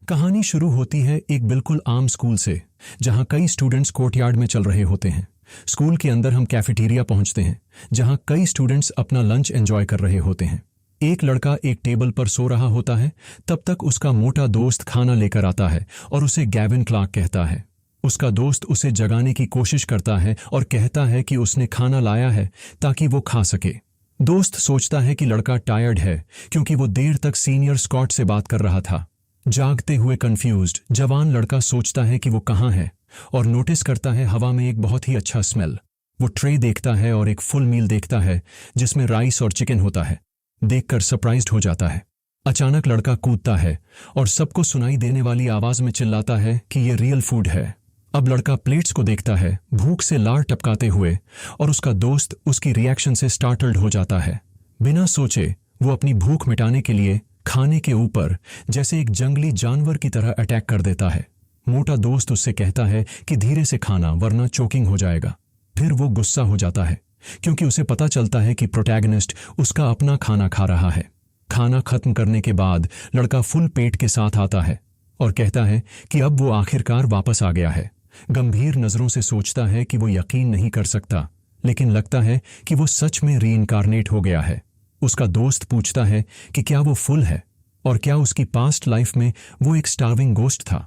कहानी शुरू होती है एक बिल्कुल आम स्कूल से, जहां कई स्टूडेंट्स कोर्टयार्ड में चल रहे होते हैं। स्कूल के अंदर हम कैफेटेरिया पहुंचते हैं, जहां कई स्टूडेंट्स अपना लंच एंजॉय कर रहे होते हैं। एक लड़का एक टेबल पर सो रहा होता है। तब तक उसका मोटा दोस्त खाना लेकर आता है और उसे गैविन क्लार्क कहता है। उसका दोस्त उसे जगाने की कोशिश करता है और कहता है कि उसने खाना लाया है ताकि वो खा सके। दोस्त सोचता है कि लड़का टायर्ड है, क्योंकि वो देर तक सीनियर स्कॉट से बात कर रहा था। जागते हुए कंफ्यूज्ड जवान लड़का सोचता है कि वो कहाँ है और नोटिस करता है हवा में एक बहुत ही अच्छा स्मेल। वो ट्रे देखता है और एक फुल मील देखता है जिसमें राइस और चिकन होता है। देखकर सरप्राइज्ड हो जाता है। अचानक लड़का कूदता है और सबको सुनाई देने वाली आवाज में चिल्लाता है कि ये रियल फूड है। अब लड़का प्लेट्स को देखता है, भूख से लार टपकाते हुए, और उसका दोस्त उसकी रिएक्शन से स्टार्टल्ड हो जाता है। बिना सोचे वो अपनी भूख मिटाने के लिए खाने के ऊपर जैसे एक जंगली जानवर की तरह अटैक कर देता है। मोटा दोस्त उससे कहता है कि धीरे से खाना, वरना चोकिंग हो जाएगा। फिर वो गुस्सा हो जाता है, क्योंकि उसे पता चलता है कि प्रोटैगनिस्ट उसका अपना खाना खा रहा है। खाना खत्म करने के बाद लड़का फुल पेट के साथ आता है और कहता है कि अब वो आखिरकार वापस आ गया है। गंभीर नजरों से सोचता है कि वो यकीन नहीं कर सकता, लेकिन लगता है कि वो सच में रीइंकारनेट हो गया है। उसका दोस्त पूछता है कि क्या वो फुल है और क्या उसकी पास्ट लाइफ में वो एक स्टार्विंग गोस्ट था।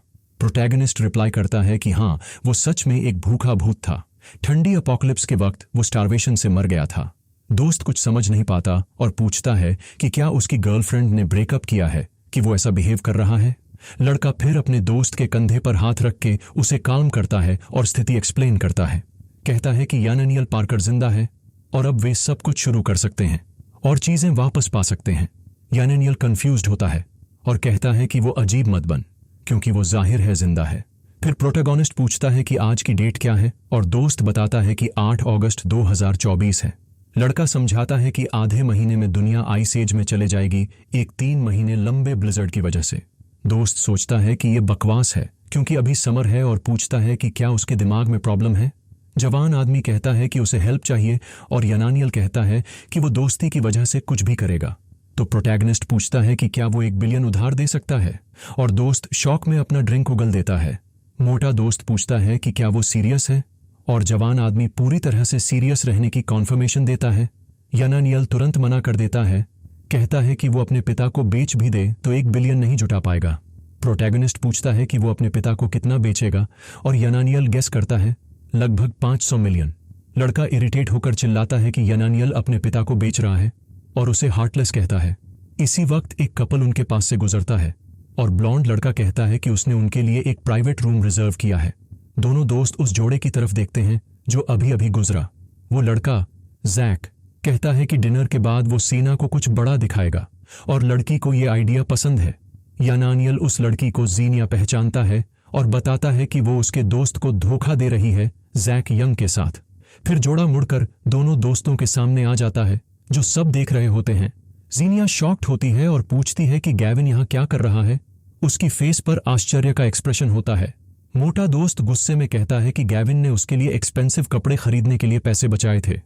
प्रोटैगनिस्ट रिप्लाई करता है कि हाँ, वो सच में एक भूखा भूत था। ठंडी अपोकलिप्स के वक्त वो स्टार्वेशन से मर गया था। दोस्त कुछ समझ नहीं पाता और पूछता है कि क्या उसकी गर्लफ्रेंड ने ब्रेकअप किया है कि वो ऐसा बिहेव कर रहा है। लड़का फिर अपने दोस्त के कंधे पर हाथ रख के उसे काल्म करता है और स्थिति एक्सप्लेन करता है। कहता है कि यानानियल पार्कर जिंदा है और अब वे सब कुछ शुरू कर सकते हैं और चीजें वापस पा सकते हैं। यानानियल कंफ्यूज्ड होता है और कहता है कि वो अजीब मत बन, क्योंकि वो जाहिर है जिंदा है। फिर प्रोटैगनिस्ट पूछता है कि आज की डेट क्या है और दोस्त बताता है कि 8 अगस्त 2024 है। लड़का समझाता है कि आधे महीने में दुनिया आइस एज में चले जाएगी, एक 3 महीने लंबे ब्लिजर्ड की वजह से। दोस्त सोचता है कि ये बकवास है, क्योंकि अभी समर है, और पूछता है कि क्या उसके दिमाग में प्रॉब्लम है। जवान आदमी कहता है कि उसे हेल्प चाहिए और यानानियल कहता है कि वो दोस्ती की वजह से कुछ भी करेगा। तो प्रोटैगनिस्ट पूछता है कि क्या वो 1 बिलियन उधार दे सकता है, और दोस्त शौक में अपना ड्रिंक उगल देता है। मोटा दोस्त पूछता है कि क्या वो सीरियस है, और जवान आदमी पूरी तरह से सीरियस रहने की कॉन्फर्मेशन देता है। यानानियल तुरंत मना कर देता है, कहता है कि वो अपने पिता को बेच भी दे तो 1 बिलियन नहीं जुटा पाएगा। प्रोटैगनिस्ट पूछता है कि वो अपने पिता को कितना बेचेगा, और यानानियल गेस करता है लगभग 500 मिलियन। लड़का इरिटेट होकर चिल्लाता है कि यानानियल अपने पिता को बेच रहा है और उसे हार्टलेस कहता है। इसी वक्त एक कपल उनके पास से गुजरता है और ब्लॉन्ड लड़का कहता है कि उसने उनके लिए एक प्राइवेट रूम रिजर्व किया है। दोनों दोस्त उस जोड़े की तरफ देखते हैं जो अभी अभी गुजरा। वो लड़का जैक कहता है कि डिनर के बाद वो सीना को कुछ बड़ा दिखाएगा और लड़की को ये आइडिया पसंद है। यानानियल उस लड़की को जीनिया पहचानता है और बताता है कि वो उसके दोस्त को धोखा दे रही है जैक यंग के साथ। फिर जोड़ा मुड़कर दोनों दोस्तों के सामने आ जाता है, जो सब देख रहे होते हैं। जीनिया शॉक्ड होती है और पूछती है कि गैविन यहाँ क्या कर रहा है। उसकी फेस पर आश्चर्य का एक्सप्रेशन होता है। मोटा दोस्त गुस्से में कहता है कि गैविन ने उसके लिए एक्सपेंसिव कपड़े खरीदने के लिए पैसे बचाए थे।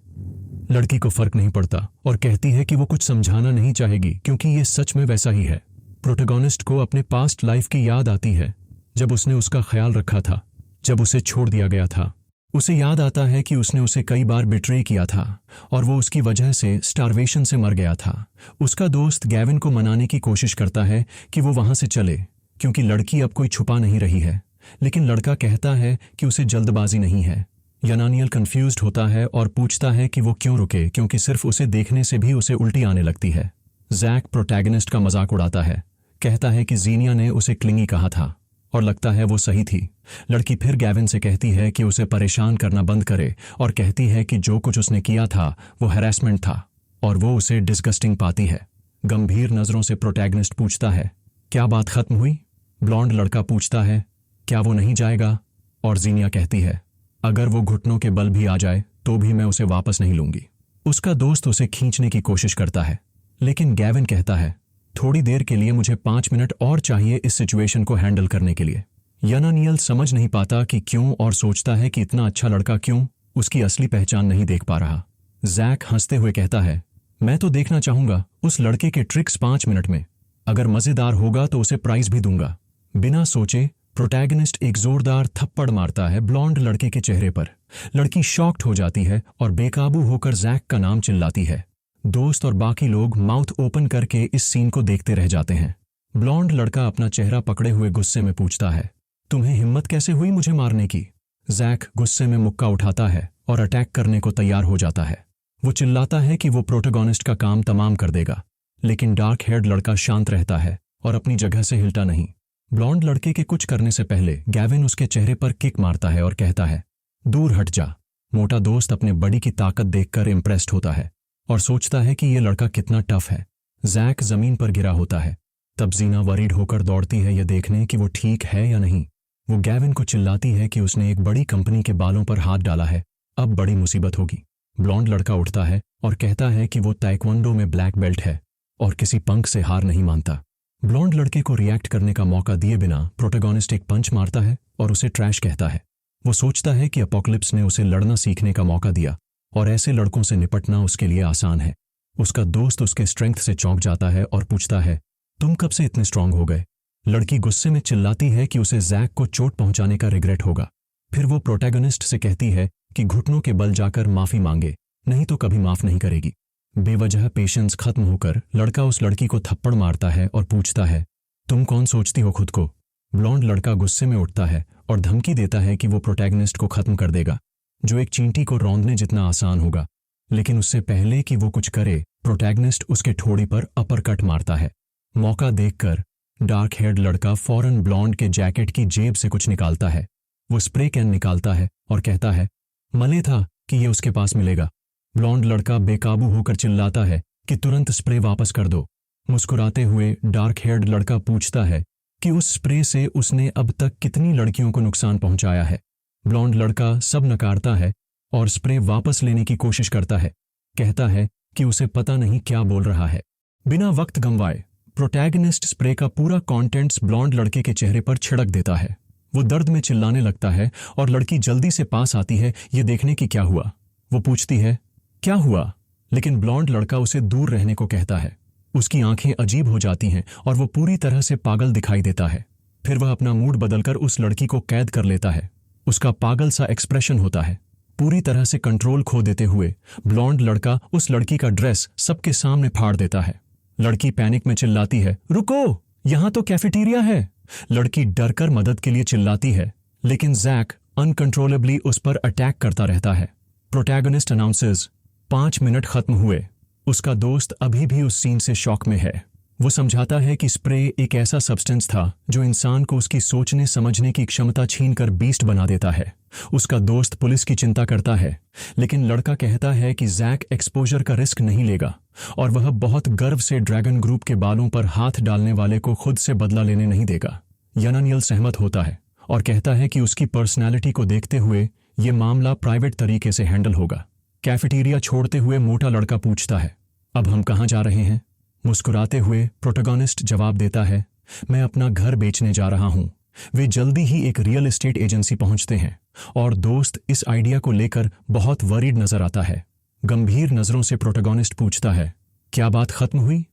लड़की को फर्क नहीं पड़ता और कहती है कि वो कुछ समझाना नहीं चाहेगी, क्योंकि ये सच में वैसा ही है। प्रोटैगनिस्ट को अपने पास्ट लाइफ की याद आती है, जब उसने उसका ख्याल रखा था, जब उसे छोड़ दिया गया था। उसे याद आता है कि उसने उसे कई बार बिट्रे किया था और वो उसकी वजह से स्टार्वेशन से मर गया था। उसका दोस्त गैविन को मनाने की कोशिश करता है कि वो वहां से चले, क्योंकि लड़की अब कोई छुपा नहीं रही है, लेकिन लड़का कहता है कि उसे जल्दबाजी नहीं है। यानानियल कंफ्यूज्ड होता है और पूछता है कि वो क्यों रुके, क्योंकि सिर्फ उसे देखने से भी उसे उल्टी आने लगती है। जैक प्रोटैगनिस्ट का मजाक उड़ाता है, कहता है कि जीनिया ने उसे क्लिंगी कहा था और लगता है वो सही थी। लड़की फिर गैविन से कहती है कि उसे परेशान करना बंद करे और कहती है कि जो कुछ उसने किया था वो हैरेसमेंट था और वो उसे डिस्गस्टिंग पाती है। गंभीर नजरों से प्रोटैगनिस्ट पूछता है, क्या बात खत्म हुई? ब्लॉन्ड लड़का पूछता है, क्या वो नहीं जाएगा? और जीनिया कहती है, अगर वो घुटनों के बल भी आ जाए तो भी मैं उसे वापस नहीं लूंगी। उसका दोस्त उसे खींचने की कोशिश करता है, लेकिन गैविन कहता है, थोड़ी देर के लिए मुझे 5 मिनट और चाहिए इस सिचुएशन को हैंडल करने के लिए। यानानियल समझ नहीं पाता कि क्यों, और सोचता है कि इतना अच्छा लड़का क्यों उसकी असली पहचान नहीं देख पा रहा। जैक हंसते हुए कहता है, मैं तो देखना चाहूंगा उस लड़के के ट्रिक्स 5 मिनट में। अगर मजेदार होगा तो उसे प्राइज भी दूंगा। बिना सोचे प्रोटैगनिस्ट एक जोरदार थप्पड़ मारता है ब्लॉन्ड लड़के के चेहरे पर। लड़की शॉक्ड हो जाती है और बेकाबू होकर जैक का नाम चिल्लाती है। दोस्त और बाकी लोग माउथ ओपन करके इस सीन को देखते रह जाते हैं। ब्लॉन्ड लड़का अपना चेहरा पकड़े हुए गुस्से में पूछता है, तुम्हें हिम्मत कैसे हुई मुझे मारने की? जैक गुस्से में मुक्का उठाता है और अटैक करने को तैयार हो जाता है। वो चिल्लाता है कि वो प्रोटोगोनिस्ट का काम तमाम कर देगा, लेकिन डार्क हेयर्ड लड़का शांत रहता है और अपनी जगह से हिलता नहीं। ब्लॉन्ड लड़के के कुछ करने से पहले गैविन उसके चेहरे पर किक मारता है और कहता है, दूर हट जा। मोटा दोस्त अपने बड़ी की ताकत देखकर इम्प्रेस्ड होता है और सोचता है कि ये लड़का कितना टफ है। जैक जमीन पर गिरा होता है। तब जीना वरीड होकर दौड़ती है यह देखने कि वो ठीक है या नहीं। वो गैविन को चिल्लाती है कि उसने एक बड़ी कंपनी के बालों पर हाथ डाला है, अब बड़ी मुसीबत होगी। ब्लॉन्ड लड़का उठता है और कहता है कि वो ताइक्वांडो में ब्लैक बेल्ट है और किसी पंख से हार नहीं मानता। ब्लॉन्ड लड़के को रिएक्ट करने का मौका दिए बिना प्रोटोगोनिस्ट एक पंच मारता है और उसे ट्रैश कहता है। वो सोचता है कि अपोकलिप्स ने उसे लड़ना सीखने का मौका दिया और ऐसे लड़कों से निपटना उसके लिए आसान है। उसका दोस्त उसके स्ट्रेंथ से चौंक जाता है और पूछता है, तुम कब से इतने स्ट्रांग हो गए? लड़की गुस्से में चिल्लाती है कि उसे जैक को चोट पहुंचाने का रिग्रेट होगा। फिर वो प्रोटैगनिस्ट से कहती है कि घुटनों के बल जाकर माफी मांगे, नहीं तो कभी माफ नहीं करेगी। बेवजह पेशेंस खत्म होकर लड़का उस लड़की को थप्पड़ मारता है और पूछता है, तुम कौन सोचती हो खुद को? ब्लॉन्ड लड़का गुस्से में उठता है और धमकी देता है कि वो प्रोटैगनिस्ट को खत्म कर देगा, जो एक चींटी को रौंदने जितना आसान होगा। लेकिन उससे पहले कि वो कुछ करे, प्रोटैगनिस्ट उसके ठोड़ी पर अपरकट मारता है। मौका देखकर डार्क हेयर्ड लड़का फौरन ब्लॉन्ड के जैकेट की जेब से कुछ निकालता है। वो स्प्रे कैन निकालता है और कहता है, मले था कि ये उसके पास मिलेगा। ब्लॉन्ड लड़का बेकाबू होकर चिल्लाता है कि तुरंत स्प्रे वापस कर दो। मुस्कुराते हुए डार्क हेयर्ड लड़का पूछता है कि उस स्प्रे से उसने अब तक कितनी लड़कियों को नुकसान पहुंचाया है। ब्लॉन्ड लड़का सब नकारता है और स्प्रे वापस लेने की कोशिश करता है। कहता है कि उसे पता नहीं क्या बोल रहा है। बिना वक्त गंवाए प्रोटैगनिस्ट स्प्रे का पूरा कॉन्टेंट्स ब्लॉन्ड लड़के के चेहरे पर छिड़क देता है। वो दर्द में चिल्लाने लगता है और लड़की जल्दी से पास आती है ये देखने की क्या हुआ। वो पूछती है, क्या हुआ? लेकिन ब्लॉन्ड लड़का उसे दूर रहने को कहता है। उसकी आंखें अजीब हो जाती हैं और वो पूरी तरह से पागल दिखाई देता है। फिर वह अपना मूड बदलकर उस लड़की को कैद कर लेता है। उसका पागल सा एक्सप्रेशन होता है। पूरी तरह से कंट्रोल खो देते हुए ब्लॉन्ड लड़का उस लड़की का ड्रेस सबके सामने फाड़ देता है। लड़की पैनिक में चिल्लाती है, रुको, यहां तो कैफेटेरिया है। लड़की डरकर मदद के लिए चिल्लाती है, लेकिन जैक अनकंट्रोलेबली उस पर अटैक करता रहता है। प्रोटैगनिस्ट अनाउंसेस, 5 मिनट खत्म हुए। उसका दोस्त अभी भी उस सीन से शॉक में है। वो समझाता है कि स्प्रे एक ऐसा सब्सटेंस था जो इंसान को उसकी सोचने समझने की क्षमता छीनकर बीस्ट बना देता है। उसका दोस्त पुलिस की चिंता करता है, लेकिन लड़का कहता है कि जैक एक्सपोजर का रिस्क नहीं लेगा और वह बहुत गर्व से ड्रैगन ग्रुप के बालों पर हाथ डालने वाले को खुद से बदला लेने नहीं देगा। यनानियल सहमत होता है और कहता है कि उसकी पर्सनैलिटी को देखते हुए ये मामला प्राइवेट तरीके से हैंडल होगा। कैफेटेरिया छोड़ते हुए मोटा लड़का पूछता है, अब हम कहाँ जा रहे हैं? मुस्कुराते हुए प्रोटोगोनिस्ट जवाब देता है, मैं अपना घर बेचने जा रहा हूँ। वे जल्दी ही एक रियल एस्टेट एजेंसी पहुंचते हैं और दोस्त इस आइडिया को लेकर बहुत वरीड नजर आता है। गंभीर नजरों से प्रोटोगोनिस्ट पूछता है, क्या बात खत्म हुई?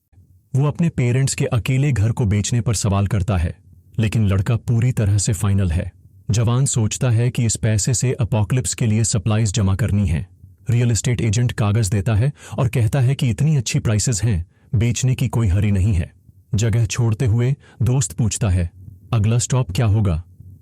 वो अपने पेरेंट्स के अकेले घर को बेचने पर सवाल करता है, लेकिन लड़का पूरी तरह से फाइनल है। जवान सोचता है कि इस पैसे से अपोकलिप्स के लिए सप्लाईज जमा करनी है। रियल एस्टेट एजेंट कागज देता है और कहता है कि इतनी अच्छी प्राइसेस हैं, बेचने की कोई हरी नहीं है। जगह छोड़ते हुए दोस्त पूछता है, अगला स्टॉप क्या होगा?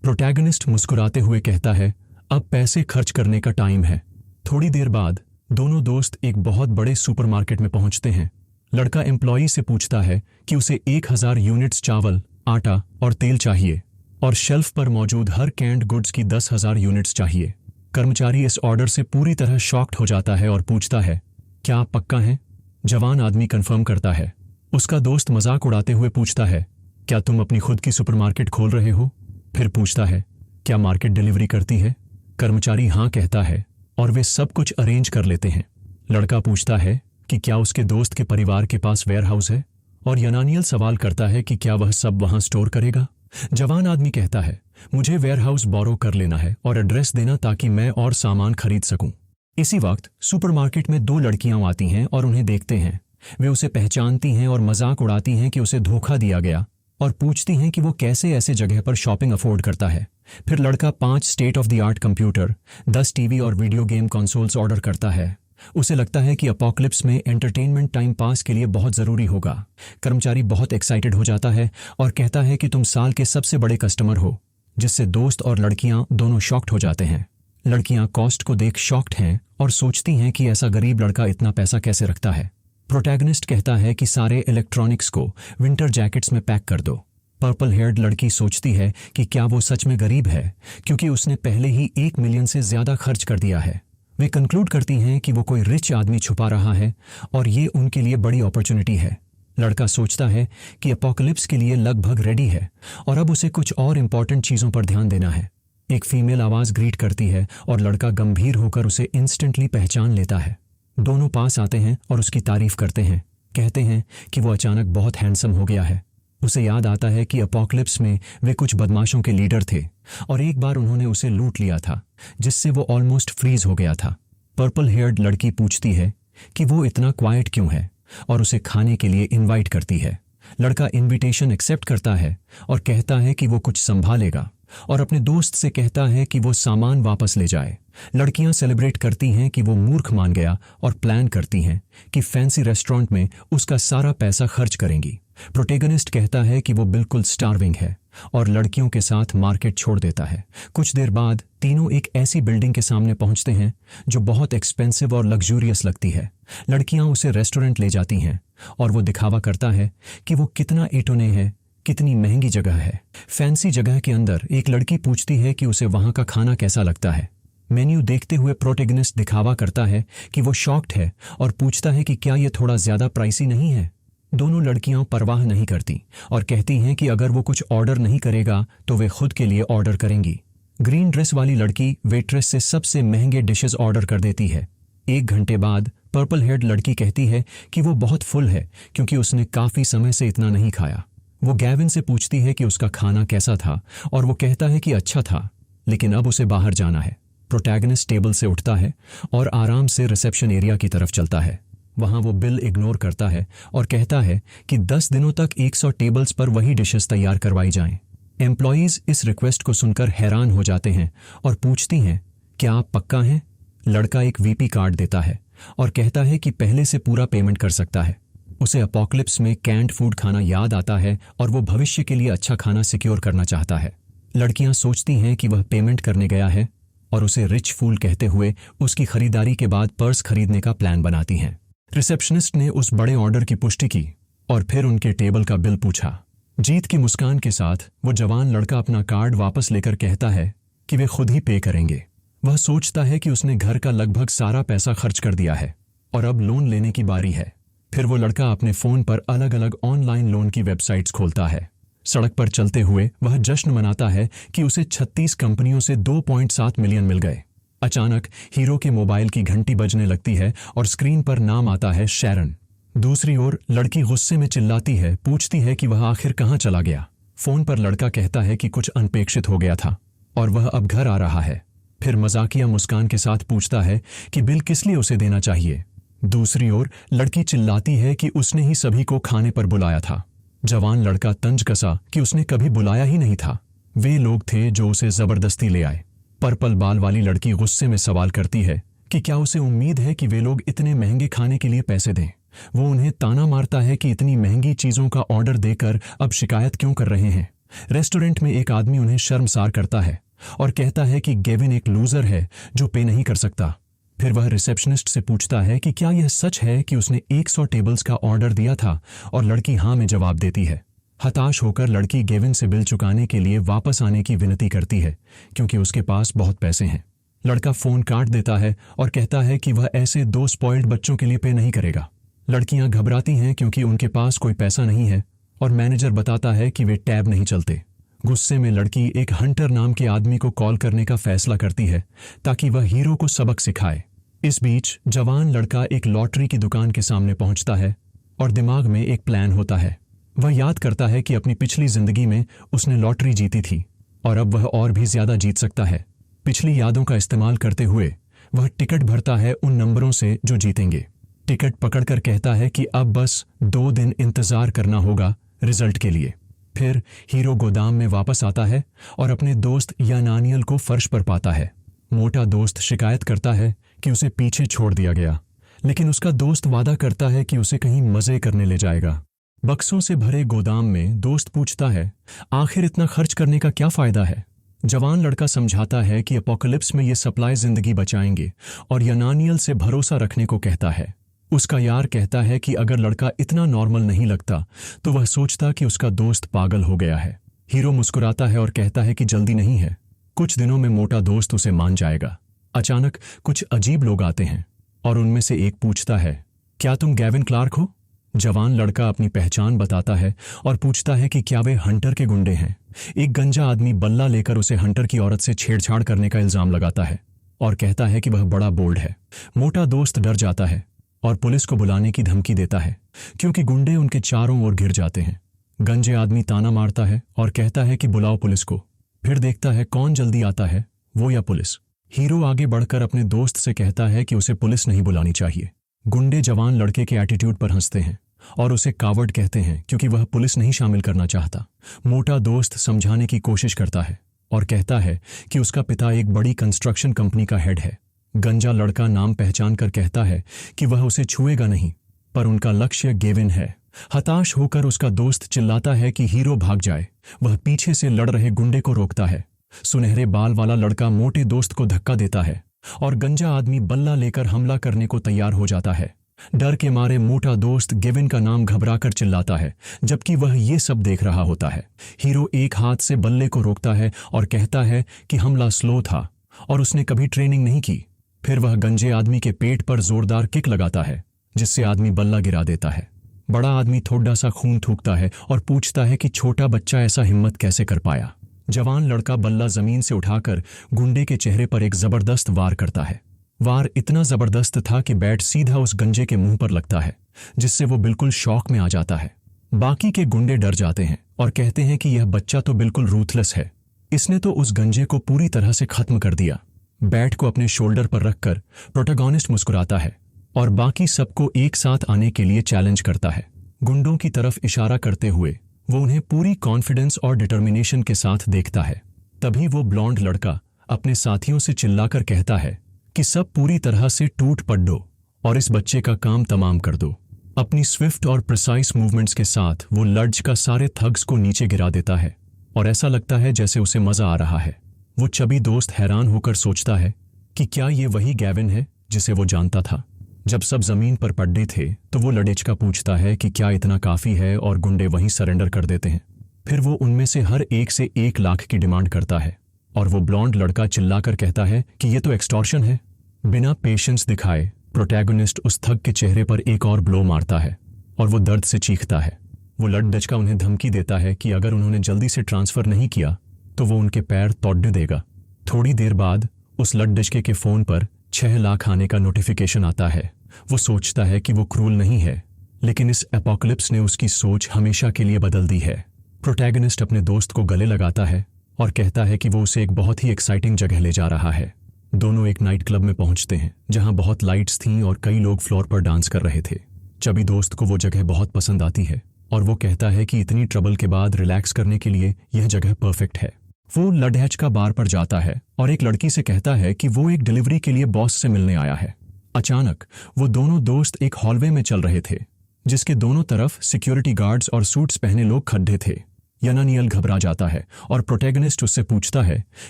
प्रोटैगनिस्ट मुस्कुराते हुए कहता है, अब पैसे खर्च करने का टाइम है। थोड़ी देर बाद दोनों दोस्त एक बहुत बड़े सुपरमार्केट में पहुंचते हैं। लड़का एम्प्लॉई से पूछता है कि उसे 1000 यूनिट्स चावल, आटा और तेल चाहिए और शेल्फ पर मौजूद हर कैंड गुड्स की 10,000 यूनिट्स चाहिए। कर्मचारी इस ऑर्डर से पूरी तरह शॉक्ड हो जाता है और पूछता है, क्या आप पक्का हैं? जवान आदमी कंफर्म करता है। उसका दोस्त मजाक उड़ाते हुए पूछता है, क्या तुम अपनी खुद की सुपरमार्केट खोल रहे हो? फिर पूछता है, क्या मार्केट डिलीवरी करती है? कर्मचारी हाँ कहता है और वे सब कुछ अरेंज कर लेते हैं। लड़का पूछता है कि क्या उसके दोस्त के परिवार के पास वेयर हाउस है और यनानियल सवाल करता है कि क्या वह सब वहां स्टोर करेगा। जवान आदमी कहता है, मुझे वेयर हाउस बोरो कर लेना है और एड्रेस देना ताकि मैं और सामान खरीद सकूं। इसी वक्त सुपरमार्केट में 2 लड़कियां आती हैं और उन्हें देखते हैं। वे उसे पहचानती हैं और मजाक उड़ाती हैं कि उसे धोखा दिया गया। और पूछती हैं कि वो कैसे ऐसे जगह पर शॉपिंग अफोर्ड करता है। फिर लड़का 5 state of the art computer, 10 TV और वीडियो गेम कंसोल्स ऑर्डर करता है। उसे लगता है कि अपोकलिप्स में एंटरटेनमेंट टाइम पास के लिए बहुत ज़रूरी होगा। कर्मचारी बहुत एक्साइटेड हो जाता है और कहता है कि तुम साल के सबसे बड़े कस्टमर हो, जिससे दोस्त और लड़कियां दोनों शॉक्ड हो जाते हैं। लड़कियां कॉस्ट को देख शॉक्ड हैं और सोचती हैं कि ऐसा गरीब लड़का इतना पैसा कैसे रखता है। प्रोटैगनिस्ट कहता है कि सारे इलेक्ट्रॉनिक्स को विंटर जैकेट्स में पैक कर दो। पर्पल हेयर्ड लड़की सोचती है कि क्या वो सच में गरीब है, क्योंकि उसने पहले ही 1 मिलियन से ज़्यादा खर्च कर दिया है। वे कंक्लूड करती हैं कि वो कोई रिच आदमी छुपा रहा है और ये उनके लिए बड़ी अपॉर्चुनिटी है। लड़का सोचता है कि अपोकलिप्स के लिए लगभग रेडी है और अब उसे कुछ और इम्पॉर्टेंट चीज़ों पर ध्यान देना है। एक फीमेल आवाज़ ग्रीट करती है और लड़का गंभीर होकर उसे इंस्टेंटली पहचान लेता है। दोनों पास आते हैं और उसकी तारीफ करते हैं, कहते हैं कि वो अचानक बहुत हैंडसम हो गया है। उसे याद आता है कि अपोकलिप्स में वे कुछ बदमाशों के लीडर थे और एक बार उन्होंने उसे लूट लिया था, जिससे वो ऑलमोस्ट फ्रीज हो गया था। पर्पल हेयर्ड लड़की पूछती है कि वो इतना क्वाइट क्यों है और उसे खाने के लिए इनवाइट करती है। लड़का इनविटेशन एक्सेप्ट करता है और कहता है कि वो कुछ संभालेगा और अपने दोस्त से कहता है कि वो सामान वापस ले जाए। लड़कियां सेलिब्रेट करती हैं कि वो मूर्ख मान गया और प्लान करती हैं कि फैंसी रेस्टोरेंट में उसका सारा पैसा खर्च करेंगी। प्रोटेगनिस्ट कहता है कि वो बिल्कुल स्टार्विंग है और लड़कियों के साथ मार्केट छोड़ देता है। कुछ देर बाद तीनों एक ऐसी बिल्डिंग के सामने पहुंचते हैं जो बहुत एक्सपेंसिव और लग्जूरियस लगती है। लड़कियां उसे रेस्टोरेंट ले जाती हैं और वो दिखावा करता है कि वो कितना एटोने है, कितनी महंगी जगह है। फैंसी जगह के अंदर एक लड़की पूछती है कि उसे वहां का खाना कैसा लगता है। मेन्यू देखते हुए प्रोटेगनिस्ट दिखावा करता है कि वो शॉक्ड है और पूछता है कि क्या ये थोड़ा ज्यादा प्राइसी नहीं है। दोनों लड़कियां परवाह नहीं करती और कहती हैं कि अगर वो कुछ ऑर्डर नहीं करेगा तो वे खुद के लिए ऑर्डर करेंगी। ग्रीन ड्रेस वाली लड़की वेट्रेस से सबसे महंगे डिशेस ऑर्डर कर देती है। 1 घंटे बाद पर्पल हेयर्ड लड़की कहती है कि वो बहुत फुल है क्योंकि उसने काफी समय से इतना नहीं खाया। वो गैविन से पूछती है कि उसका खाना कैसा था और वो कहता है कि अच्छा था, लेकिन अब उसे बाहर जाना है। प्रोटैगनिस्ट टेबल से उठता है और आराम से रिसेप्शन एरिया की तरफ चलता है। वहां वो बिल इग्नोर करता है और कहता है कि 10 दिनों तक 100 टेबल्स पर वही डिशेस तैयार करवाई जाएं। एम्प्लॉयज इस रिक्वेस्ट को सुनकर हैरान हो जाते हैं और पूछती हैं, क्या आप पक्का हैं? लड़का एक वीपी कार्ड देता है और कहता है कि पहले से पूरा पेमेंट कर सकता है। उसे अपोकलिप्स में कैंड फूड खाना याद आता है और वो भविष्य के लिए अच्छा खाना सिक्योर करना चाहता है। लड़कियां सोचती हैं कि वह पेमेंट करने गया है और उसे रिच फूल कहते हुए उसकी खरीदारी के बाद पर्स खरीदने का प्लान बनाती हैं। रिसेप्शनिस्ट ने उस बड़े ऑर्डर की पुष्टि की और फिर उनके टेबल का बिल पूछा। जीत की मुस्कान के साथ वो जवान लड़का अपना कार्ड वापस लेकर कहता है कि वे खुद ही पे करेंगे। वह सोचता है कि उसने घर का लगभग सारा पैसा खर्च कर दिया है और अब लोन लेने की बारी है। फिर वो लड़का अपने फोन पर अलग अलग ऑनलाइन लोन की वेबसाइट्स खोलता है। सड़क पर चलते हुए वह जश्न मनाता है कि उसे 36 कंपनियों से 2.7 मिलियन मिल गए। अचानक हीरो के मोबाइल की घंटी बजने लगती है और स्क्रीन पर नाम आता है शैरन। दूसरी ओर लड़की गुस्से में चिल्लाती है, पूछती है कि वह आखिर कहाँ चला गया। फोन पर लड़का कहता है कि कुछ अनपेक्षित हो गया था और वह अब घर आ रहा है। फिर मजाकिया मुस्कान के साथ पूछता है कि बिल किस लिए उसे देना चाहिए। दूसरी ओर लड़की चिल्लाती है कि उसने ही सभी को खाने पर बुलाया था। जवान लड़का तंज कसा कि उसने कभी बुलाया ही नहीं था, वे लोग थे जो उसे जबरदस्ती ले आए। पर्पल बाल वाली लड़की गुस्से में सवाल करती है कि क्या उसे उम्मीद है कि वे लोग इतने महंगे खाने के लिए पैसे दें। वो उन्हें ताना मारता है कि इतनी महंगी चीजों का ऑर्डर देकर अब शिकायत क्यों कर रहे हैं। रेस्टोरेंट में एक आदमी उन्हें शर्मसार करता है और कहता है कि गेविन एक लूजर है जो पे नहीं कर सकता। फिर वह रिसेप्शनिस्ट से पूछता है कि क्या यह सच है कि उसने 100 टेबल्स का ऑर्डर दिया था और लड़की हाँ में जवाब देती है। हताश होकर लड़की गेविन से बिल चुकाने के लिए वापस आने की विनती करती है क्योंकि उसके पास बहुत पैसे हैं। लड़का फोन काट देता है और कहता है कि वह ऐसे 2 स्पॉइल्ड बच्चों के लिए पे नहीं करेगा। लड़कियां घबराती हैं क्योंकि उनके पास कोई पैसा नहीं है और मैनेजर बताता है कि वे टैब नहीं चलते। गुस्से में लड़की एक हंटर नाम के आदमी को कॉल करने का फैसला करती है ताकि वह हीरो को सबक सिखाए। इस बीच जवान लड़का एक लॉटरी की दुकान के सामने पहुंचता है और दिमाग में एक प्लान होता है। वह याद करता है कि अपनी पिछली जिंदगी में उसने लॉटरी जीती थी और अब वह और भी ज्यादा जीत सकता है। पिछली यादों का इस्तेमाल करते हुए वह टिकट भरता है उन नंबरों से जो जीतेंगे। टिकट पकड़कर कहता है कि अब बस 2 दिन इंतजार करना होगा रिजल्ट के लिए। फिर हीरो गोदाम में वापस आता है और अपने दोस्त यानानियल को फर्श पर पाता है। मोटा दोस्त शिकायत करता है कि उसे पीछे छोड़ दिया गया, लेकिन उसका दोस्त वादा करता है कि उसे कहीं मजे करने ले जाएगा। बक्सों से भरे गोदाम में दोस्त पूछता है, आखिर इतना खर्च करने का क्या फायदा है? जवान लड़का समझाता है कि एपोकलिप्स में ये सप्लाई जिंदगी बचाएंगे और यानानियल से भरोसा रखने को कहता है। उसका यार कहता है कि अगर लड़का इतना नॉर्मल नहीं लगता तो वह सोचता कि उसका दोस्त पागल हो गया है। हीरो मुस्कुराता है और कहता है कि जल्दी नहीं है, कुछ दिनों में मोटा दोस्त उसे मान जाएगा। अचानक कुछ अजीब लोग आते हैं और उनमें से एक पूछता है, क्या तुम गैविन क्लार्क हो? जवान लड़का अपनी पहचान बताता है और पूछता है कि क्या वे हंटर के गुंडे हैं। एक गंजा आदमी बल्ला लेकर उसे हंटर की औरत से छेड़छाड़ करने का इल्जाम लगाता है और कहता है कि वह बड़ा बोल्ड है। मोटा दोस्त डर जाता है और पुलिस को बुलाने की धमकी देता है, क्योंकि गुंडे उनके चारों ओर घिर जाते हैं। गंजे आदमी ताना मारता है और कहता है कि बुलाओ पुलिस को। फिर देखता है कौन जल्दी आता है, वो या पुलिस। हीरो आगे बढ़कर अपने दोस्त से कहता है कि उसे पुलिस नहीं बुलानी चाहिए। गुंडे जवान लड़के के एटीट्यूड पर हंसते हैं और उसे कावर्ड कहते हैं, क्योंकि वह पुलिस नहीं शामिल करना चाहता। मोटा दोस्त समझाने की कोशिश करता है और कहता है कि उसका पिता एक बड़ी कंस्ट्रक्शन कंपनी का हेड है। गंजा लड़का नाम पहचान कर कहता है कि वह उसे छुएगा नहीं, पर उनका लक्ष्य गेविन है। हताश होकर उसका दोस्त चिल्लाता है कि हीरो भाग जाए। वह पीछे से लड़ रहे गुंडे को रोकता है। सुनहरे बाल वाला लड़का मोटे दोस्त को धक्का देता है और गंजा आदमी बल्ला लेकर हमला करने को तैयार हो जाता है। डर के मारे मोटा दोस्त गेविन का नाम घबराकर चिल्लाता है, जबकि वह ये सब देख रहा होता है। हीरो एक हाथ से बल्ले को रोकता है और कहता है कि हमला स्लो था और उसने कभी ट्रेनिंग नहीं की। फिर वह गंजे आदमी के पेट पर जोरदार किक लगाता है, जिससे आदमी बल्ला गिरा देता है। बड़ा आदमी थोड़ा सा खून थूकता है और पूछता है कि छोटा बच्चा ऐसा हिम्मत कैसे कर पाया। जवान लड़का बल्ला जमीन से उठाकर गुंडे के चेहरे पर एक जबरदस्त वार करता है। वार इतना जबरदस्त था कि बैट सीधा उस गंजे के मुंह पर लगता है, जिससे वो बिल्कुल शॉक में आ जाता है। बाकी के गुंडे डर जाते हैं और कहते हैं कि यह बच्चा तो बिल्कुल रूथलेस है, इसने तो उस गंजे को पूरी तरह से खत्म कर दिया। बैट को अपने शोल्डर पर रखकर प्रोटैगनिस्ट मुस्कुराता है और बाकी सबको एक साथ आने के लिए चैलेंज करता है। गुंडों की तरफ इशारा करते हुए वो उन्हें पूरी कॉन्फिडेंस और डिटर्मिनेशन के साथ देखता है। तभी वो ब्लॉन्ड लड़का अपने साथियों से चिल्लाकर कहता है कि सब पूरी तरह से टूट पड़ो और इस बच्चे का काम तमाम कर दो। अपनी स्विफ्ट और प्रिसाइज मूवमेंट्स के साथ वो लड्ज का सारे थग्स को नीचे गिरा देता है और ऐसा लगता है जैसे उसे मजा आ रहा है। वो चबी दोस्त हैरान होकर सोचता है कि क्या ये वही गैविन है जिसे वो जानता था। जब सब जमीन पर पड़े थे तो वो लड़ेचका पूछता है कि क्या इतना काफी है और गुंडे वहीं सरेंडर कर देते हैं। फिर वो उनमें से हर एक से 1 लाख की डिमांड करता है और वो ब्लॉन्ड लड़का चिल्लाकर कहता है कि ये तो एक्सटॉर्शन है। बिना पेशेंस दिखाए प्रोटैगनिस्ट उस थग के चेहरे पर एक और ब्लो मारता है और वो दर्द से चीखता है। वो लड़डचका उन्हें धमकी देता है कि अगर उन्होंने जल्दी से ट्रांसफर नहीं किया तो वो उनके पैर तोड़ने देगा। थोड़ी देर बाद उस लड़डचके के फोन पर 6 लाख आने का नोटिफिकेशन आता है। वो सोचता है कि वो क्रूल नहीं है, लेकिन इस एपोकलिप्स ने उसकी सोच हमेशा के लिए बदल दी है। प्रोटैगनिस्ट अपने दोस्त को गले लगाता है और कहता है कि वो उसे एक बहुत ही एक्साइटिंग जगह ले जा रहा है। दोनों एक नाइट क्लब में पहुंचते हैं जहां बहुत लाइट्स थीं और कई लोग फ्लोर पर डांस कर रहे थे। चबी दोस्त को वो जगह बहुत पसंद आती है और वो कहता है कि इतनी ट्रबल के बाद रिलैक्स करने के लिए यह जगह परफेक्ट है। वो लड़हचका बार पर जाता है और एक लड़की से कहता है कि वो एक डिलीवरी के लिए बॉस से मिलने आया है। अचानक वो दोनों दोस्त एक हॉलवे में चल रहे थे, जिसके दोनों तरफ सिक्योरिटी गार्ड्स और सूट्स पहने लोग खड़े थे। यानानियल घबरा जाता है और प्रोटैगनिस्ट उससे पूछता है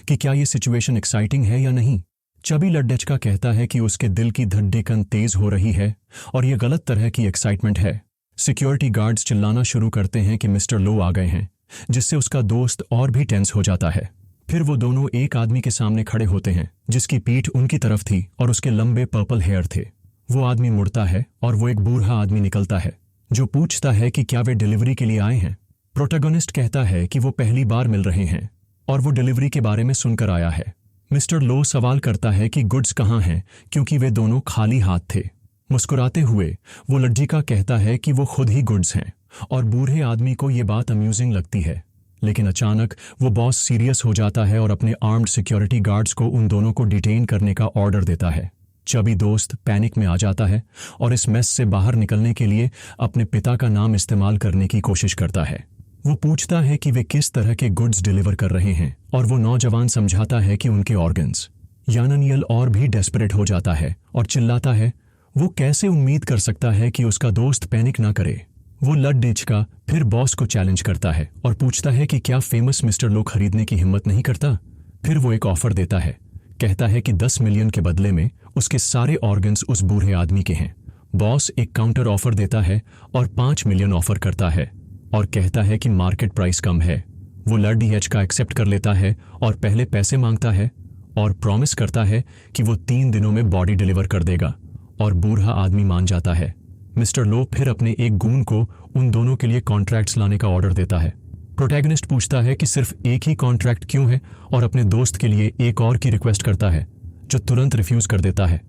कि क्या ये सिचुएशन एक्साइटिंग है या नहीं। चबी लड्डचका कहता है कि उसके दिल की धड़कन तेज हो रही है और ये गलत तरह की एक्साइटमेंट है। सिक्योरिटी गार्ड्स चिल्लाना शुरू करते हैं कि मिस्टर लो आ गए हैं, जिससे उसका दोस्त और भी टेंस हो जाता है। फिर वो दोनों एक आदमी के सामने खड़े होते हैं जिसकी पीठ उनकी तरफ थी और उसके लंबे पर्पल हेयर थे। वो आदमी मुड़ता है और वो एक बूढ़ा आदमी निकलता है जो पूछता है कि क्या वे डिलीवरी के लिए आए हैं। प्रोटैगनिस्ट कहता है कि वो पहली बार मिल रहे हैं और वो डिलीवरी के बारे में सुनकर आया है। मिस्टर लो सवाल करता है कि गुड्स कहाँ हैं, क्योंकि वे दोनों खाली हाथ थे। मुस्कुराते हुए वो लड्डचका कहता है कि वो खुद ही गुड्स हैं और बूढ़े आदमी को ये बात अम्यूजिंग लगती है। लेकिन अचानक वो बॉस सीरियस हो जाता है और अपने आर्म्ड सिक्योरिटी गार्ड्स को उन दोनों को डिटेन करने का ऑर्डर देता है। चबी दोस्त पैनिक में आ जाता है और इस मेस से बाहर निकलने के लिए अपने पिता का नाम इस्तेमाल करने की कोशिश करता है। वो पूछता है कि वे किस तरह के गुड्स डिलीवर कर रहे हैं और वो नौजवान समझाता है कि उनके ऑर्गन्स। यानानियल और भी डेस्परेट हो जाता है और चिल्लाता है, वो कैसे उम्मीद कर सकता है कि उसका दोस्त पैनिक ना करे। वो लड्डेचका फिर बॉस को चैलेंज करता है और पूछता है कि क्या फेमस मिस्टर लो खरीदने की हिम्मत नहीं करता। फिर वो एक ऑफर देता है, कहता है कि 10 मिलियन के बदले में उसके सारे ऑर्गन्स उस बूढ़े आदमी के हैं। बॉस एक काउंटर ऑफर देता है और 5 मिलियन ऑफर करता है और कहता है कि मार्केट प्राइस कम है। वो लड्डेचका एक्सेप्ट कर लेता है और पहले पैसे मांगता है और प्रॉमिस करता है कि वो 3 दिनों में बॉडी डिलीवर कर देगा और बूढ़ा आदमी मान जाता है। मिस्टर लो फिर अपने एक गून को उन दोनों के लिए कॉन्ट्रैक्ट्स लाने का ऑर्डर देता है। प्रोटैगनिस्ट पूछता है कि सिर्फ एक ही कॉन्ट्रैक्ट क्यों है और अपने दोस्त के लिए एक और की रिक्वेस्ट करता है, जो तुरंत रिफ्यूज कर देता है।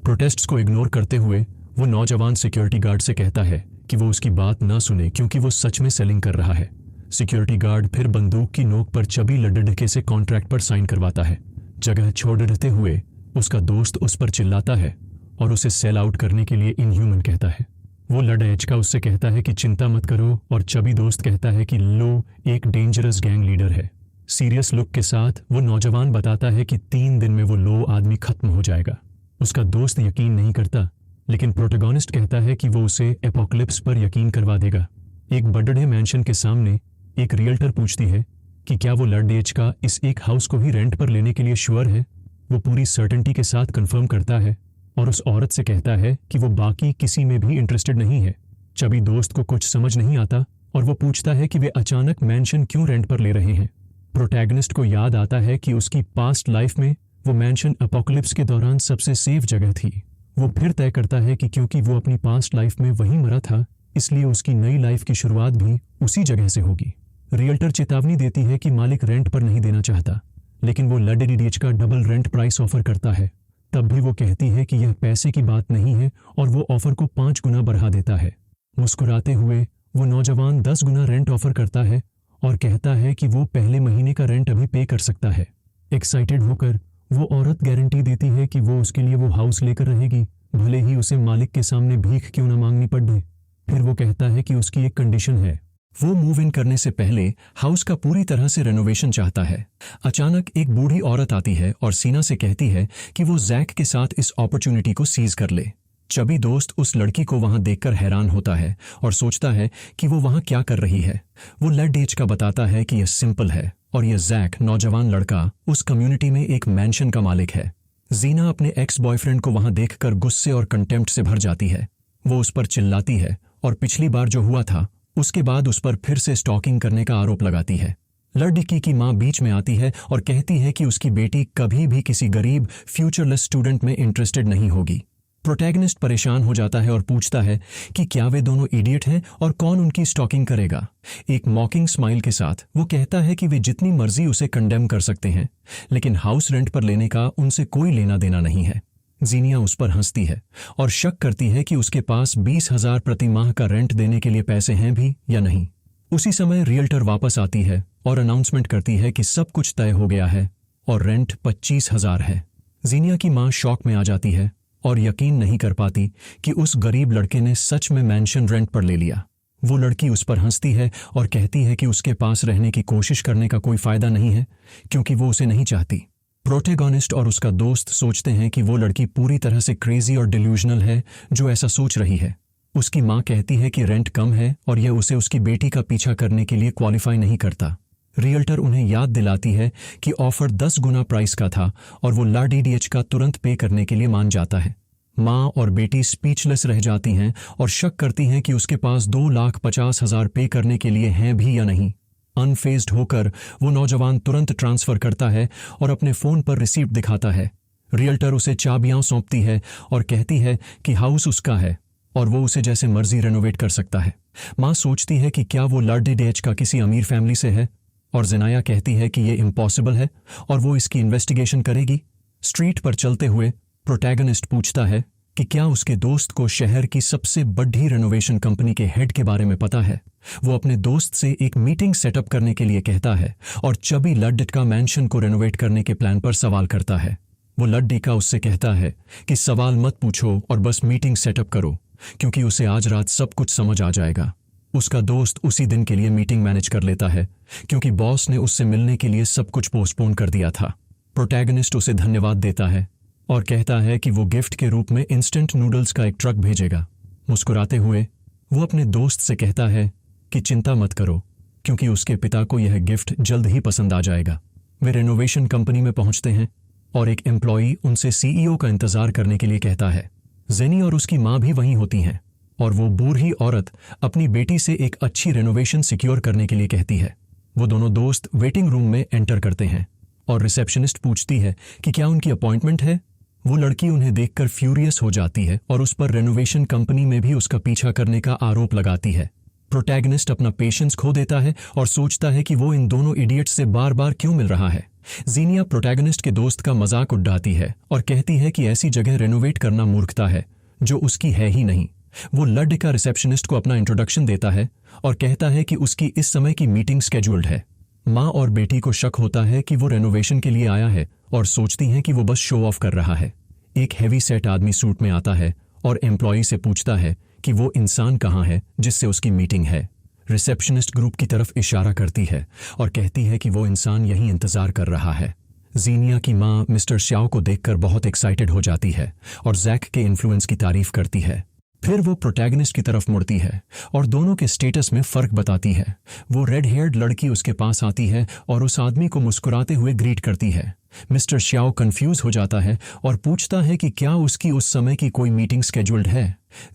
प्रोटेस्ट्स को इग्नोर करते हुए वो नौजवान सिक्योरिटी गार्ड से कहता है कि वो उसकी बात ना सुने क्योंकि वो सच में सेलिंग कर रहा है। सिक्योरिटी गार्ड फिर बंदूक की नोक पर चबी लड्डेडके से कॉन्ट्रैक्ट पर साइन करवाता है। जगह छोड़ देते हुए उसका दोस्त उस पर चिल्लाता है और उसे सेल आउट करने के लिए इनह्यूमन कहता है। वो लड्डेचका उससे कहता है कि चिंता मत करो और चबी दोस्त कहता है कि लो एक डेंजरस गैंग लीडर है। सीरियस लुक के साथ वो नौजवान बताता है कि 3 दिन में वो लो आदमी खत्म हो जाएगा। उसका दोस्त यकीन नहीं करता, लेकिन प्रोटैगनिस्ट कहता है कि वो उसे एपोकलिप्स पर यकीन करवा देगा। एक बड़े मैंशन के सामने एक रियल्टर पूछती है कि क्या वो लड्डेचका इस एक हाउस को ही रेंट पर लेने के लिए श्योर है। वो पूरी सर्टेनिटी के साथ कंफर्म करता है और उस औरत से कहता है कि वो बाकी किसी में भी इंटरेस्टेड नहीं है। चबी दोस्त को कुछ समझ नहीं आता और वो पूछता है कि वे अचानक मैंशन क्यों रेंट पर ले रहे हैं। प्रोटैगनिस्ट को याद आता है कि उसकी पास्ट लाइफ में वो मैंशन एपोकलिप्स के दौरान सबसे सेफ जगह थी। वो फिर तय करता है कि क्योंकि वो अपनी पास्ट लाइफ में वहीं मरा था, इसलिए उसकी नई लाइफ की शुरुआत भी उसी जगह से होगी। रियल्टर चेतावनी देती है कि मालिक रेंट पर नहीं देना चाहता, लेकिन वो लड्डेचका डबल रेंट प्राइस ऑफर करता है। तब भी वो कहती है कि यह पैसे की बात नहीं है और वो ऑफर को 5 गुना बढ़ा देता है। मुस्कुराते हुए वो नौजवान 10 गुना रेंट ऑफर करता है और कहता है कि वो पहले महीने का रेंट अभी पे कर सकता है। एक्साइटेड होकर वो औरत गारंटी देती है कि वो उसके लिए वो हाउस लेकर रहेगी, भले ही उसे मालिक के सामने भीख क्यों न मांगनी पड़े। फिर वो कहता है कि उसकी एक कंडीशन है, वो मूव इन करने से पहले हाउस का पूरी तरह से रेनोवेशन चाहता है। अचानक एक बूढ़ी औरत आती है और सीना से कहती है कि वो जैक के साथ इस अपॉर्चुनिटी को सीज कर ले। चबी दोस्त उस लड़की को वहां देखकर हैरान होता है और सोचता है कि वो वहां क्या कर रही है। वो लड्डेचका बताता है कि यह सिंपल है और यह जैक नौजवान लड़का उस कम्युनिटी में एक मैंशन का मालिक है। जीना अपने एक्स बॉयफ्रेंड को वहां देखकर गुस्से और कंटेम्प्ट से भर जाती है। वो उस पर चिल्लाती है और पिछली बार जो हुआ था उसके बाद उस पर फिर से स्टॉकिंग करने का आरोप लगाती है। लड़की की मां बीच में आती है और कहती है कि उसकी बेटी कभी भी किसी गरीब फ्यूचरलेस स्टूडेंट में इंटरेस्टेड नहीं होगी। प्रोटैगनिस्ट परेशान हो जाता है और पूछता है कि क्या वे दोनों इडियट हैं और कौन उनकी स्टॉकिंग करेगा। एक मॉकिंग स्माइल के साथ वो कहता है कि वे जितनी मर्जी उसे कंडेम कर सकते हैं, लेकिन हाउस रेंट पर लेने का उनसे कोई लेना देना नहीं है। जीनिया उस पर हंसती है और शक करती है कि उसके पास 20,000 प्रति माह का रेंट देने के लिए पैसे हैं भी या नहीं। उसी समय रियल्टर वापस आती है और अनाउंसमेंट करती है कि सब कुछ तय हो गया है और रेंट 25,000 है। जीनिया की मां शॉक में आ जाती है और यकीन नहीं कर पाती कि उस गरीब लड़के ने सच में मैंशन रेंट पर ले लिया। वो लड़की उस पर हंसती है और कहती है कि उसके पास रहने की कोशिश करने का कोई फायदा नहीं है क्योंकि वो उसे नहीं चाहती। प्रोटैगनिस्ट और उसका दोस्त सोचते हैं कि वो लड़की पूरी तरह से क्रेजी और डिल्यूजनल है जो ऐसा सोच रही है। उसकी मां कहती है कि रेंट कम है और यह उसे उसकी बेटी का पीछा करने के लिए क्वालिफाई नहीं करता। रियल्टर उन्हें याद दिलाती है कि ऑफर 10 गुना प्राइस का था और वो लड्डेचका तुरंत पे करने के लिए मान जाता है। मां और बेटी स्पीचलेस रह जाती हैं और शक करती हैं कि उसके पास 2,50,000 पे करने के लिए हैं भी या नहीं। अनफेज्ड होकर वो नौजवान तुरंत ट्रांसफर करता है और अपने फोन पर रिसीप्ट दिखाता है। रियल्टर उसे चाबियां सौंपती है और कहती है कि हाउस उसका है और वो उसे जैसे मर्जी रेनोवेट कर सकता है। मां सोचती है कि क्या वो लड्डेचका किसी अमीर फैमिली से है और ज़नाया कहती है कि ये इम्पॉसिबल है और वो इसकी इन्वेस्टिगेशन करेगी। स्ट्रीट पर चलते हुए प्रोटैगनिस्ट पूछता है कि क्या उसके दोस्त को शहर की सबसे बड़ी रेनोवेशन कंपनी के हेड के बारे में पता है। वो अपने दोस्त से एक मीटिंग सेटअप करने के लिए कहता है और चबी लड्डेचका मैंशन को रेनोवेट करने के प्लान पर सवाल करता है। वो लड्डेचका उससे कहता है कि सवाल मत पूछो और बस मीटिंग सेटअप करो क्योंकि उसे आज रात सब कुछ समझ आ जाएगा। उसका दोस्त उसी दिन के लिए मीटिंग मैनेज कर लेता है क्योंकि बॉस ने उससे मिलने के लिए सब कुछ पोस्टपोन कर दिया था। प्रोटैगनिस्ट उसे धन्यवाद देता है और कहता है कि वो गिफ्ट के रूप में इंस्टेंट नूडल्स का एक ट्रक भेजेगा। मुस्कुराते हुए वो अपने दोस्त से कहता है कि चिंता मत करो क्योंकि उसके पिता को यह गिफ्ट जल्द ही पसंद आ जाएगा। वे रेनोवेशन कंपनी में पहुंचते हैं और एक एम्प्लॉई उनसे सीईओ का इंतजार करने के लिए कहता है। जेनी और उसकी माँ भी वहीं होती हैं और वो बूढ़ी औरत अपनी बेटी से एक अच्छी रेनोवेशन सिक्योर करने के लिए कहती है। वो दोनों दोस्त वेटिंग रूम में एंटर करते हैं और रिसेप्शनिस्ट पूछती है कि क्या उनकी अपॉइंटमेंट है। वो लड़की उन्हें देखकर फ्यूरियस हो जाती है और उस पर रेनोवेशन कंपनी में भी उसका पीछा करने का आरोप लगाती है। प्रोटैगनिस्ट अपना पेशेंस खो देता है और सोचता है कि वो इन दोनों इडियट्स से बार बार क्यों मिल रहा है। जीनिया प्रोटैगनिस्ट के दोस्त का मजाक उड़ाती है और कहती है कि ऐसी जगह रेनोवेट करना मूर्खता है जो उसकी है ही नहीं। वो लड का रिसेप्शनिस्ट को अपना इंट्रोडक्शन देता है और कहता है कि उसकी इस समय की मीटिंग स्केड्यूल्ड है। माँ और बेटी को शक होता है कि वो रेनोवेशन के लिए आया है और सोचती हैं कि वो बस शो ऑफ कर रहा है। एक हैवी सेट आदमी सूट में आता है और एम्प्लॉई से पूछता है कि वो इंसान कहाँ है जिससे उसकी मीटिंग है। रिसेप्शनिस्ट ग्रुप की तरफ इशारा करती है और कहती है कि वो इंसान यहीं इंतजार कर रहा है। जीनिया की माँ मिस्टर श्याओ को देखकर बहुत एक्साइटेड हो जाती है और जैक के इन्फ्लुएंस की तारीफ करती है। फिर वो प्रोटैगनिस्ट की तरफ मुड़ती है और दोनों के स्टेटस में फर्क बताती है। वो रेड हेयर्ड लड़की उसके पास आती है और उस आदमी को मुस्कुराते हुए ग्रीट करती है। मिस्टर श्याओ कंफ्यूज हो जाता है और पूछता है कि क्या उसकी उस समय की कोई मीटिंग स्केड्यूल्ड है।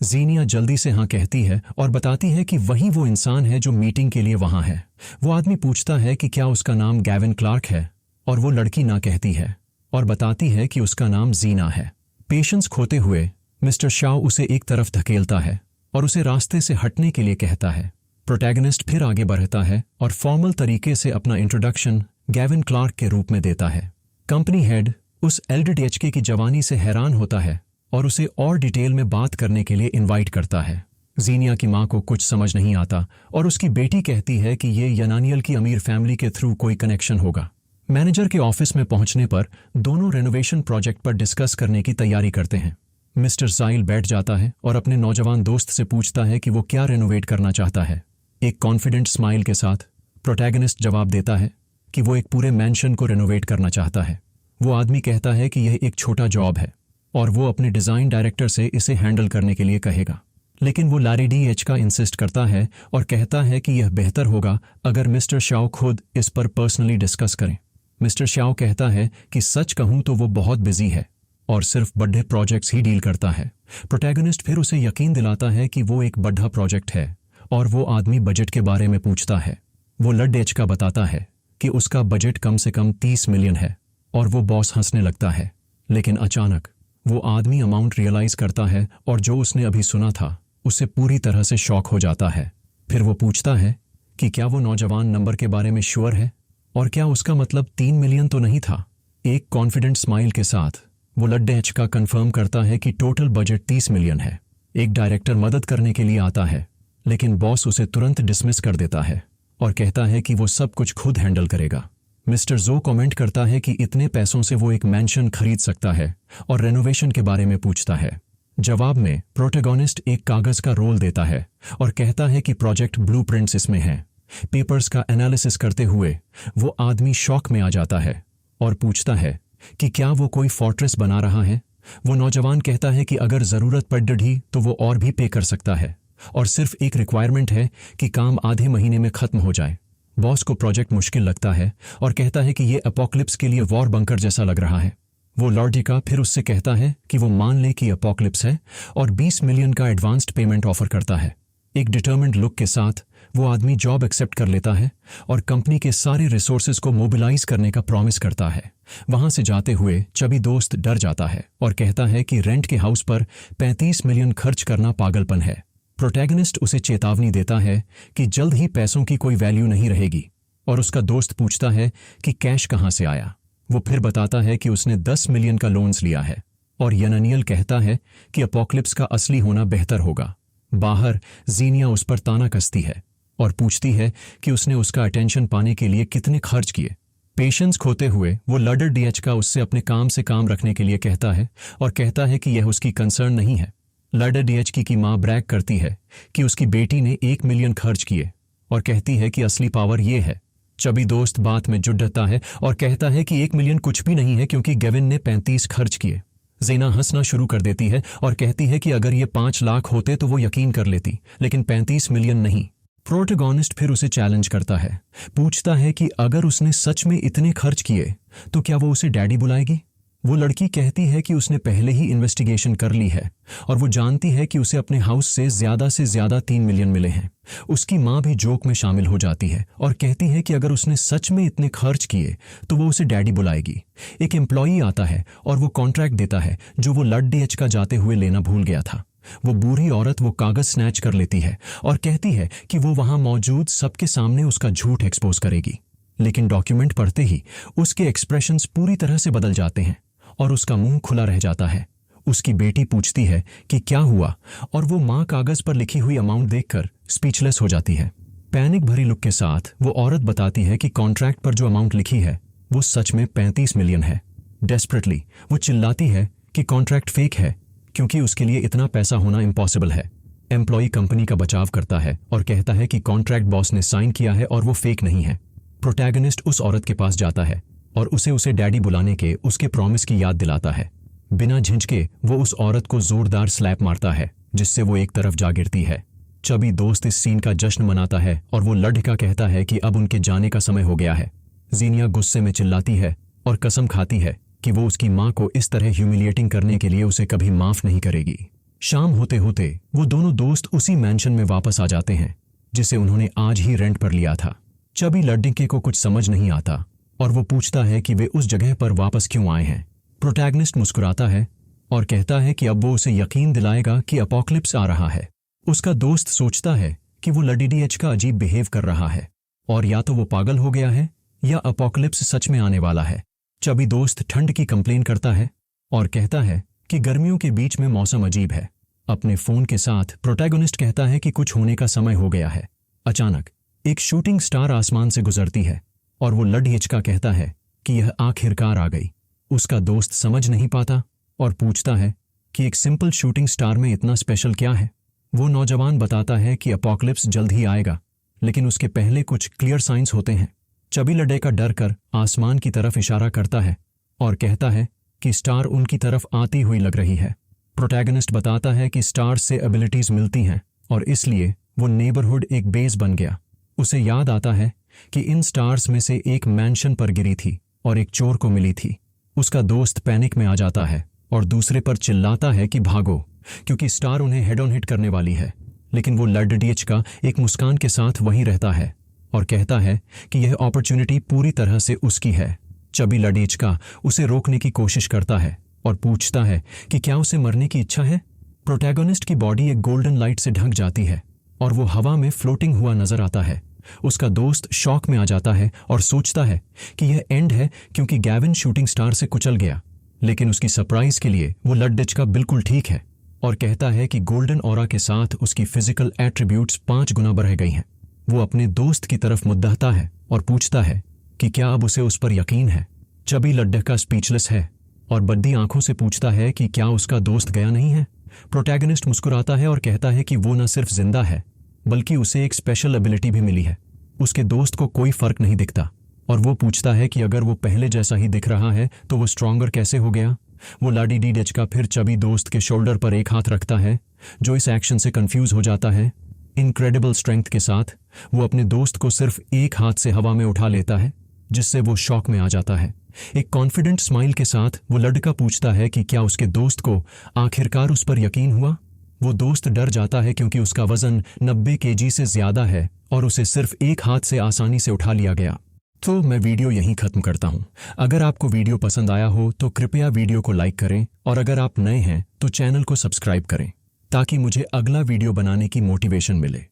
जीनिया जल्दी से हाँ कहती है और बताती है कि वही वो इंसान है जो मीटिंग के लिए वहां है। वो आदमी पूछता है कि क्या उसका नाम गैविन क्लार्क है और वो लड़की ना कहती है और बताती है कि उसका नाम जीना है। पेशेंस खोते हुए मिस्टर शाओ उसे एक तरफ धकेलता है और उसे रास्ते से हटने के लिए कहता है। प्रोटैगनिस्ट फिर आगे बढ़ता है और फॉर्मल तरीके से अपना इंट्रोडक्शन गैविन क्लार्क के रूप में देता है। कंपनी हेड उस एलडीएचके की जवानी से हैरान होता है और उसे और डिटेल में बात करने के लिए इनवाइट करता है। जीनिया की माँ को कुछ समझ नहीं आता और उसकी बेटी कहती है कि ये यनानियल की अमीर फैमिली के थ्रू कोई कनेक्शन होगा। मैनेजर के ऑफिस में पहुंचने पर दोनों रेनोवेशन प्रोजेक्ट पर डिस्कस करने की तैयारी करते हैं। मिस्टर जाइल बैठ जाता है और अपने नौजवान दोस्त से पूछता है कि वो क्या रेनोवेट करना चाहता है। एक कॉन्फिडेंट स्माइल के साथ प्रोटैगनिस्ट जवाब देता है कि वो एक पूरे मैंशन को रेनोवेट करना चाहता है। वो आदमी कहता है कि यह एक छोटा जॉब है और वो अपने डिज़ाइन डायरेक्टर से इसे हैंडल करने के लिए कहेगा, लेकिन वो लारी डी.एच का इंसिस्ट करता है और कहता है कि यह बेहतर होगा अगर मिस्टर शाओ खुद इस पर पर्सनली डिस्कस करें। मिस्टर शाओ कहता है कि सच कहूं तो वो बहुत बिजी है और सिर्फ बड़े प्रोजेक्ट्स ही डील करता है। प्रोटैगनिस्ट फिर उसे यकीन दिलाता है कि वो एक बड़ा प्रोजेक्ट है और वो आदमी बजट के बारे में पूछता है। वो लड का बताता है कि उसका बजट कम से कम 30 मिलियन है और वो बॉस हंसने लगता है, लेकिन अचानक वो आदमी अमाउंट रियलाइज करता है और जो उसने अभी सुना था उसे पूरी तरह से शॉक हो जाता है। फिर वो पूछता है कि क्या वो नौजवान नंबर के बारे में श्योर है और क्या उसका मतलब 3 मिलियन तो नहीं था। एक कॉन्फिडेंट स्माइल के साथ वो लड का कंफर्म करता है कि टोटल बजट 30 मिलियन है। एक डायरेक्टर मदद करने के लिए आता है, लेकिन बॉस उसे तुरंत डिसमिस कर देता है और कहता है कि वो सब कुछ खुद हैंडल करेगा। मिस्टर जो कमेंट करता है कि इतने पैसों से वो एक मैंशन खरीद सकता है और रेनोवेशन के बारे में पूछता है। जवाब में प्रोटैगनिस्ट एक कागज का रोल देता है और कहता है कि प्रोजेक्ट ब्लूप्रिंट्स इसमें हैं। पेपर्स का एनालिसिस करते हुए वो आदमी शॉक में आ जाता है और पूछता है कि क्या वो कोई फोर्ट्रेस बना रहा है। वो नौजवान कहता है कि अगर जरूरत पड़ी तो वो और भी पे कर सकता है और सिर्फ एक रिक्वायरमेंट है कि काम आधे महीने में खत्म हो जाए। बॉस को प्रोजेक्ट मुश्किल लगता है और कहता है कि ये अपोक्लिप्स के लिए वॉर बंकर जैसा लग रहा है। वो लॉर्डिका फिर उससे कहता है कि वो मान ले कि अपोक्लिप्स है और 20 मिलियन का एडवांस्ड पेमेंट ऑफर करता है। एक डिटर्मिन्ड लुक के साथ वो आदमी जॉब एक्सेप्ट कर लेता है और कंपनी के सारे रिसोर्सेज को मोबिलाइज करने का प्रॉमिस करता है। वहां से जाते हुए चबी दोस्त डर जाता है और कहता है कि रेंट के हाउस पर 35 मिलियन खर्च करना पागलपन है। प्रोटैगनिस्ट उसे चेतावनी देता है कि जल्द ही पैसों की कोई वैल्यू नहीं रहेगी और उसका दोस्त पूछता है कि कैश कहां से आया। वो फिर बताता है कि उसने 10 मिलियन का लोन्स लिया है और यनानियल कहता है कि अपोक्लिप्स का असली होना बेहतर होगा। बाहर जीनिया उस पर ताना कसती है और पूछती है कि उसने उसका अटेंशन पाने के लिए कितने खर्च किए। पेशेंस खोते हुए वो लडर डी.एच का उससे अपने काम से काम रखने के लिए कहता है और कहता है कि यह उसकी कंसर्न नहीं है। लड़डीएचकी की माँ ब्रैग करती है कि उसकी बेटी ने 1 मिलियन खर्च किए और कहती है कि असली पावर ये है। चबी दोस्त बात में जुट जाता है और कहता है कि 1 मिलियन कुछ भी नहीं है क्योंकि गेविन ने 35 खर्च किए। जेना हंसना शुरू कर देती है और कहती है कि अगर ये 5 लाख होते तो वो यकीन कर लेती, लेकिन 35 मिलियन नहीं। प्रोटैगनिस्ट फिर उसे चैलेंज करता है, पूछता है कि अगर उसने सच में इतने खर्च किए तो क्या वो उसे डैडी बुलाएगी। वो लड़की कहती है कि उसने पहले ही इन्वेस्टिगेशन कर ली है और वो जानती है कि उसे अपने हाउस से ज्यादा 3 मिलियन मिले हैं। उसकी माँ भी जोक में शामिल हो जाती है और कहती है कि अगर उसने सच में इतने खर्च किए तो वो उसे डैडी बुलाएगी। एक एम्प्लॉई आता है और वो कॉन्ट्रैक्ट देता है जो वो लड़डीएच का जाते हुए लेना भूल गया था। वो बूढ़ी औरत वो कागज स्नैच कर लेती है और कहती है कि वो वहां मौजूद सबके सामने उसका झूठ एक्सपोज करेगी, लेकिन डॉक्यूमेंट पढ़ते ही उसके एक्सप्रेशंस पूरी तरह से बदल जाते हैं और उसका मुंह खुला रह जाता है। उसकी बेटी पूछती है कि क्या हुआ और वो माँ कागज पर लिखी हुई अमाउंट देखकर स्पीचलेस हो जाती है। पैनिक भरी लुक के साथ वो औरत बताती है कि कॉन्ट्रैक्ट पर जो अमाउंट लिखी है वो सच में 35 मिलियन है। डेस्परेटली वो चिल्लाती है कि कॉन्ट्रैक्ट फेक है क्योंकि उसके लिए इतना पैसा होना इम्पॉसिबल है। एम्प्लॉई कंपनी का बचाव करता है और कहता है कि कॉन्ट्रैक्ट बॉस ने साइन किया है और वो फेक नहीं है। प्रोटैगनिस्ट उस औरत के पास जाता है और उसे डैडी बुलाने के उसके प्रॉमिस की याद दिलाता है। बिना झिझके वो उस औरत को जोरदार स्लैप मारता है जिससे वो एक तरफ जा गिरती है। चबी दोस्त इस सीन का जश्न मनाता है और वो लड़का कहता है कि अब उनके जाने का समय हो गया है। जीनिया गुस्से में चिल्लाती है और कसम खाती है कि वो उसकी माँ को इस तरह ह्यूमिलिएटिंग करने के लिए उसे कभी माफ नहीं करेगी। शाम होते होते वो दोनों दोस्त उसी मैंशन में वापस आ जाते हैं जिसे उन्होंने आज ही रेंट पर लिया था। चबी लड़के को कुछ समझ नहीं आता और वो पूछता है कि वे उस जगह पर वापस क्यों आए हैं। प्रोटैगनिस्ट मुस्कुराता है और कहता है कि अब वो उसे यकीन दिलाएगा कि अपोकलिप्स आ रहा है। उसका दोस्त सोचता है कि वो लड़डीएच का अजीब बिहेव कर रहा है और या तो वो पागल हो गया है या अपोकलिप्स सच में आने वाला है। चबी दोस्त ठंड की कंप्लेन करता है और कहता है कि गर्मियों के बीच में मौसम अजीब है। अपने फोन के साथ प्रोटैगनिस्ट कहता है कि कुछ होने का समय हो गया है। अचानक एक शूटिंग स्टार आसमान से गुजरती है और वो लड़डीएच का कहता है कि यह आखिरकार आ गई। उसका दोस्त समझ नहीं पाता और पूछता है कि एक सिंपल शूटिंग स्टार में इतना स्पेशल क्या है। वो नौजवान बताता है कि अपोकलिप्स जल्द ही आएगा, लेकिन उसके पहले कुछ क्लियर साइंस होते हैं। चबी लड़का डर कर आसमान की तरफ इशारा करता है और कहता है कि स्टार उनकी तरफ आती हुई लग रही है। प्रोटैगनिस्ट बताता है कि स्टार से एबिलिटीज मिलती हैं और इसलिए वो नेबरहुड एक बेस बन गया। उसे याद आता है कि इन स्टार्स में से एक मैंशन पर गिरी थी और एक चोर को मिली थी। उसका दोस्त पैनिक में आ जाता है और दूसरे पर चिल्लाता है कि भागो क्योंकि स्टार उन्हें हेड ऑन हिट करने वाली है, लेकिन वो लड़डीएच का एक मुस्कान के साथ वहीं रहता है और कहता है कि यह अपॉर्चुनिटी पूरी तरह से उसकी है। चबी लड़डीएच का उसे रोकने की कोशिश करता है और पूछता है कि क्या उसे मरने की इच्छा है। प्रोटैगनिस्ट की बॉडी एक गोल्डन लाइट से ढक जाती है और वो हवा में फ्लोटिंग हुआ नजर आता है। उसका दोस्त शॉक में आ जाता है और सोचता है कि यह एंड है क्योंकि गैविन शूटिंग स्टार से कुचल गया, लेकिन उसकी सरप्राइज के लिए वो लड़डीएच का बिल्कुल ठीक है और कहता है कि गोल्डन ऑरा के साथ उसकी फिजिकल एट्रीब्यूट्स 5 गुना बढ़ गई हैं। वो अपने दोस्त की तरफ मुद्दाता है और पूछता है कि क्या अब उसे उस पर यकीन है। चबी लड़का स्पीचलेस है और बद्दी आंखों से पूछता है कि क्या उसका दोस्त गया नहीं है। प्रोटैगनिस्ट मुस्कुराता है और कहता है कि वो न सिर्फ जिंदा है बल्कि उसे एक स्पेशल एबिलिटी भी मिली है। उसके दोस्त को कोई फर्क नहीं दिखता और वो पूछता है कि अगर वो पहले जैसा ही दिख रहा है तो वो स्ट्रॉन्गर कैसे हो गया। वो लड़डीएच का फिर चबी दोस्त के शोल्डर पर एक हाथ रखता है जो इस एक्शन से कंफ्यूज हो जाता है। इनक्रेडिबल स्ट्रेंथ के साथ वो अपने दोस्त को सिर्फ एक हाथ से हवा में उठा लेता है जिससे वो शॉक में आ जाता है। एक कॉन्फिडेंट स्माइल के साथ वो लड़का पूछता है कि क्या उसके दोस्त को आखिरकार उस पर यकीन हुआ। वो दोस्त डर जाता है क्योंकि उसका वजन 90 केजी से ज्यादा है और उसे सिर्फ एक हाथ से आसानी से उठा लिया गया। तो मैं वीडियो यहीं खत्म करता हूं। अगर आपको वीडियो पसंद आया हो तो कृपया वीडियो को लाइक करें और अगर आप नए हैं तो चैनल को सब्सक्राइब करें ताकि मुझे अगला वीडियो बनाने की मोटिवेशन मिले।